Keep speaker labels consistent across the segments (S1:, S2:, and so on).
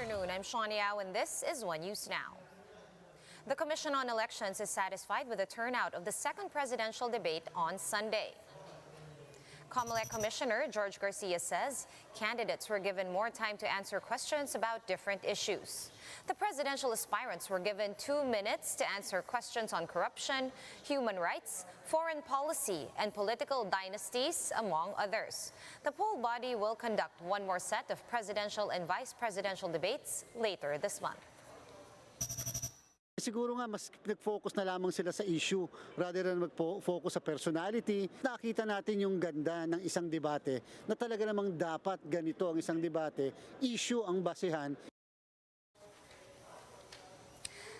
S1: afternoon. I'm Shawnee Au, and this is One News Now. The Commission on Elections is satisfied with the turnout of the second presidential debate on Sunday. COMELEC Commissioner George Garcia says candidates were given more time to answer questions about different issues. The presidential aspirants were given 2 minutes to answer questions on corruption, human rights, foreign policy, and political dynasties, among others. The poll body will conduct one more set of presidential and vice presidential debates later this month.
S2: Siguro nga mas nag-focus na lamang sila sa issue rather than mag-focus sa personality. Nakita natin yung ganda ng isang debate na talaga namang dapat ganito ang isang debate, issue ang basehan.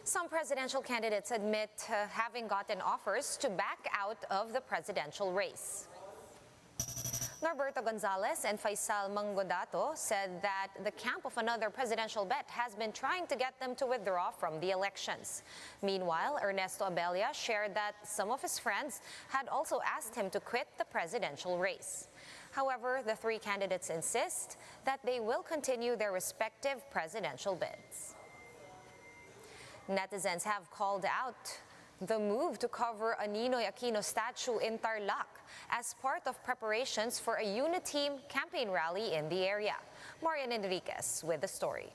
S1: Some presidential candidates admit having gotten offers to back out of the presidential race. Norberto Gonzales and Faisal Mangodato said that the camp of another presidential bet has been trying to get them to withdraw from the elections. Meanwhile, Ernesto Abella shared that some of his friends had also asked him to quit the presidential race. However, the three candidates insist that they will continue their respective presidential bids. Netizens have called out the move to cover a Ninoy Aquino statue in Tarlac as part of preparations for a UNITEAM campaign rally in the area. Marian Enriquez with the story.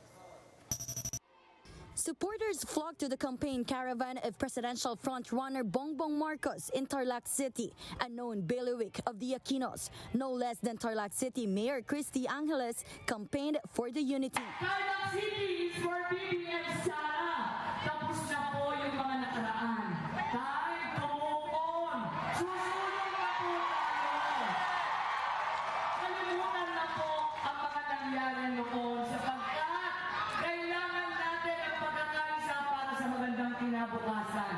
S3: Supporters flocked to the campaign caravan of presidential frontrunner Bongbong Marcos in Tarlac City, a known bailiwick of the Aquinos. No less than Tarlac City Mayor Christy Angeles campaigned for the UNITEAM.
S4: Tarlac City is for BBM Sara. Tapos na po yung mga nakaraan. Time to move on. Susunod na po tayo. Kalimutan na po ang mga nangyari noon sapagkat kailangan natin ang pagkakaisa para sa magandang kinabukasan.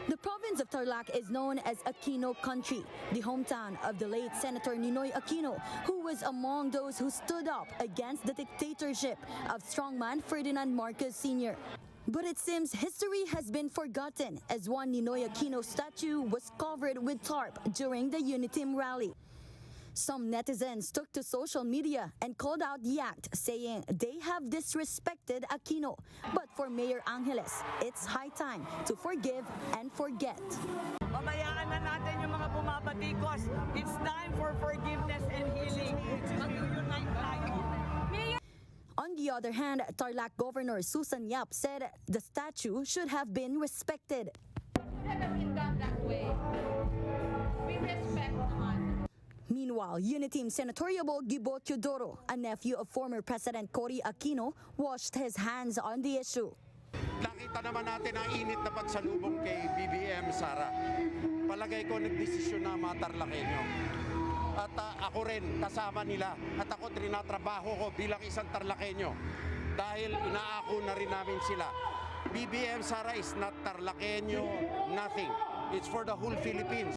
S3: The province of Tarlac is known as Aquino Country, the hometown of the late Senator Ninoy Aquino, who was among those who stood up against the dictatorship of strongman Ferdinand Marcos Sr. But it seems history has been forgotten as one Ninoy Aquino statue was covered with tarp during the UNITEAM rally. Some netizens took to social media and called out the act, saying they have disrespected Aquino. But for Mayor Angeles, it's high time to forgive and forget.
S5: Pabayaan na natin yung mga bumabatikos. It's time for forgiveness and healing. Mag-unite tayo.
S3: On the other hand, Tarlac Governor Susan Yap said the statue should have been respected.
S6: It hasn't been done that way. We respect naman.
S3: Meanwhile, UNITEAM Senator Yabo Gibo Teodoro, a nephew of former President Cory Aquino, washed his hands on the issue.
S7: Nakita naman natin ang init na pagsalubong kay BBM Sara. Palagay ko nagdesisyon na mga Tarlakenyo. At ako rin kasama nila at ako trinatrabaho ko bilang isang Tarlakenyo dahil inaako na rin namin sila. BBM Sara is not Tarlakenyo, nothing. It's for the whole Philippines.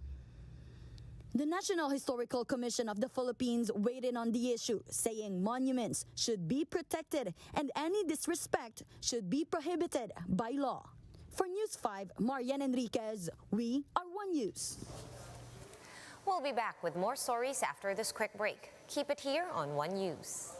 S3: The National Historical Commission of the Philippines weighed in on the issue, saying monuments should be protected and any disrespect should be prohibited by law. For News 5, Marian Enriquez, we are One News.
S1: We'll be back with more stories after this quick break. Keep it here on One News.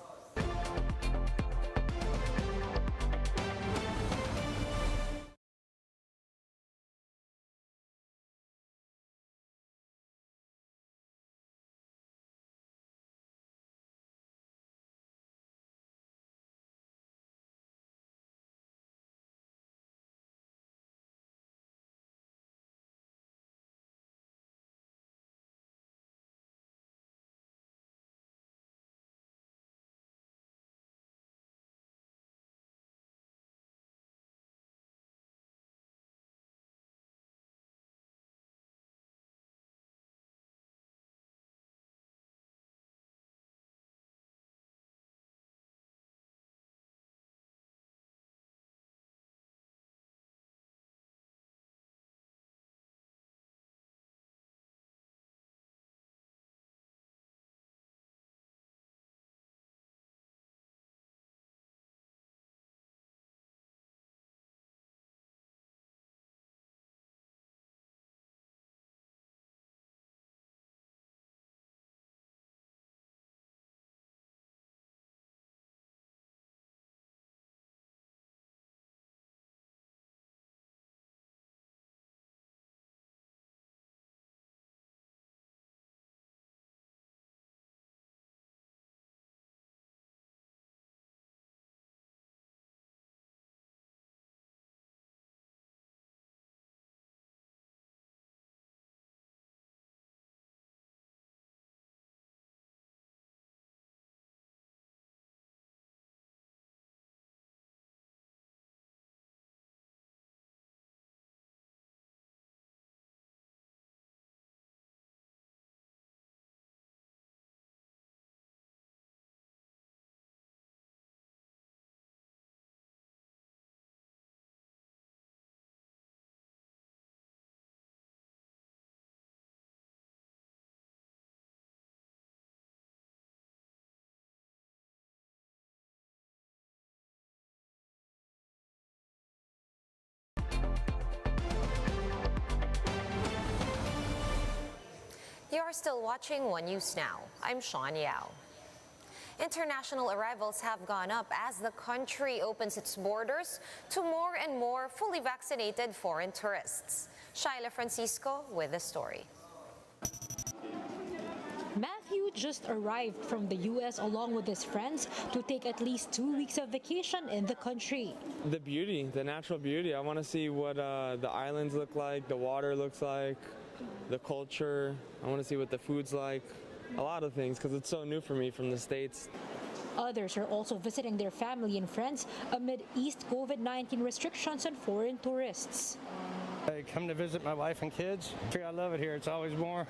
S1: You're still watching One News Now. I'm Sean Yao. International arrivals have gone up as the country opens its borders to more and more fully vaccinated foreign tourists. Shaila Francisco with the story.
S8: Matthew just arrived from the U.S. along with his friends to take at least 2 weeks of vacation in the country.
S9: The beauty, the natural beauty. I want to see what the islands look like, the water looks like, the culture. I want to see what the food's like. A lot of things, because it's so new for me from the States.
S8: Others are also visiting their family and friends amid eased COVID-19 restrictions on foreign tourists.
S10: I come to visit my wife and kids. I love it here. It's always warm.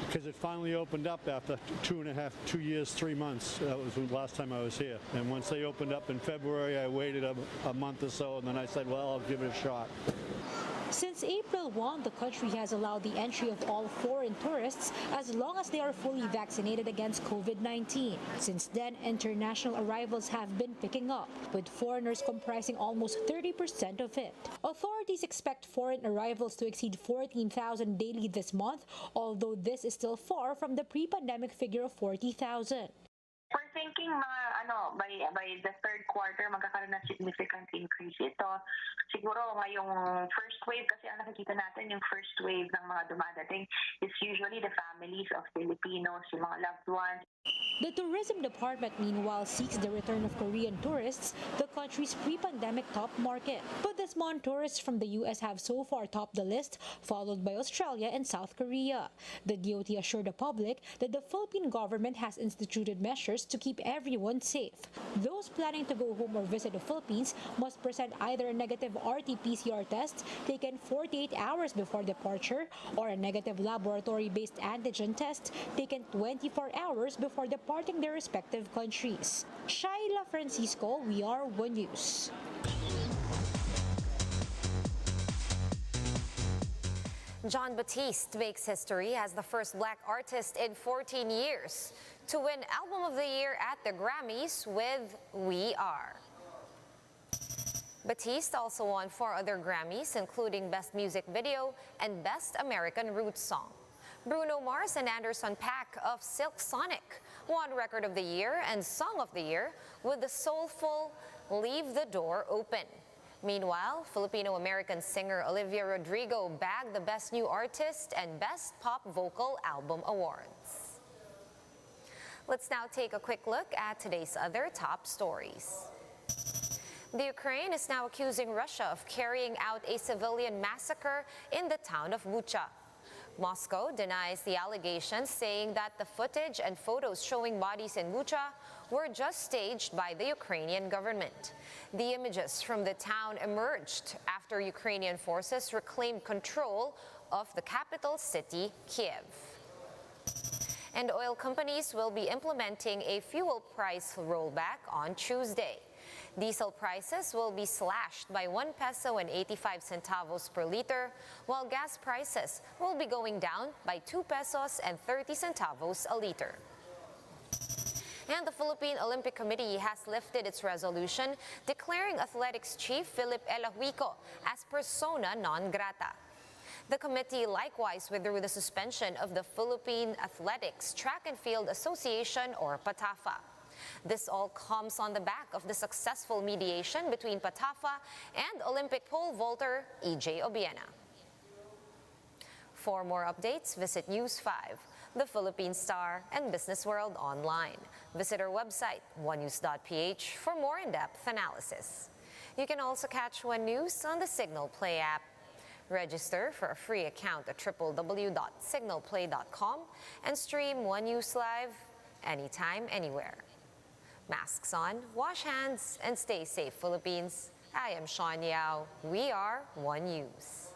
S11: Because it finally opened up after 2 years, 3 months. That was the last time I was here. And once they opened up in February, I waited a month or so, and then I said, well, I'll give it a shot.
S8: Since April 1, the country has allowed the entry of all foreign tourists as long as they are fully vaccinated against COVID-19. Since then, international arrivals have been picking up, with foreigners comprising almost 30% of it. Authorities expect foreign arrivals to exceed 14,000 daily this month, although this is still far from the pre-pandemic figure of 40,000.
S12: We're thinking by the third quarter magkakaroon ng significant increase ito. Siguro ngayong first wave, kasi ang nakikita natin yung first wave ng mga dumadating is usually the families of Filipinos, yung mga loved ones.
S8: The tourism department, meanwhile, seeks the return of Korean tourists, the country's pre-pandemic top market. But this month, tourists from the U.S. have so far topped the list, followed by Australia and South Korea. The DOT assured the public that the Philippine government has instituted measures to keep everyone safe. Those planning to go home or visit the Philippines must present either a negative RT-PCR test taken 48 hours before departure or a negative laboratory-based antigen test taken 24 hours before departing their respective countries. Shaila Francisco, We Are One News.
S1: Jon Batiste makes history as the first black artist in 14 years to win Album of the Year at the Grammys with We Are. Batiste also won 4 other Grammys, including Best Music Video and Best American Roots Song. Bruno Mars and Anderson .Paak of Silk Sonic won Record of the Year and Song of the Year with the soulful Leave the Door Open. Meanwhile, Filipino-American singer Olivia Rodrigo bagged the Best New Artist and Best Pop Vocal Album awards. Let's now take a quick look at today's other top stories. The Ukraine is now accusing Russia of carrying out a civilian massacre in the town of Bucha. Moscow denies the allegations, saying that the footage and photos showing bodies in Bucha were just staged by the Ukrainian government. The images from the town emerged after Ukrainian forces reclaimed control of the capital city, Kiev. And oil companies will be implementing a fuel price rollback on Tuesday. Diesel prices will be slashed by 1 peso and 85 centavos per liter, while gas prices will be going down by 2 pesos and 30 centavos a liter. And the Philippine Olympic Committee has lifted its resolution declaring athletics chief Philip Elahuico as persona non grata. The committee likewise withdrew the suspension of the Philippine Athletics Track and Field Association, or PATAFA. This all comes on the back of the successful mediation between PATAFA and Olympic pole vaulter EJ Obiena. For more updates, visit News 5, The Philippine Star, and Business World online. Visit our website, onenews.ph, for more in-depth analysis. You can also catch One News on the Signal Play app. Register for a free account at www.signalplay.com and stream One News live anytime, anywhere. Masks on, wash hands, and stay safe, Philippines. I am Sean Yao. We are One News.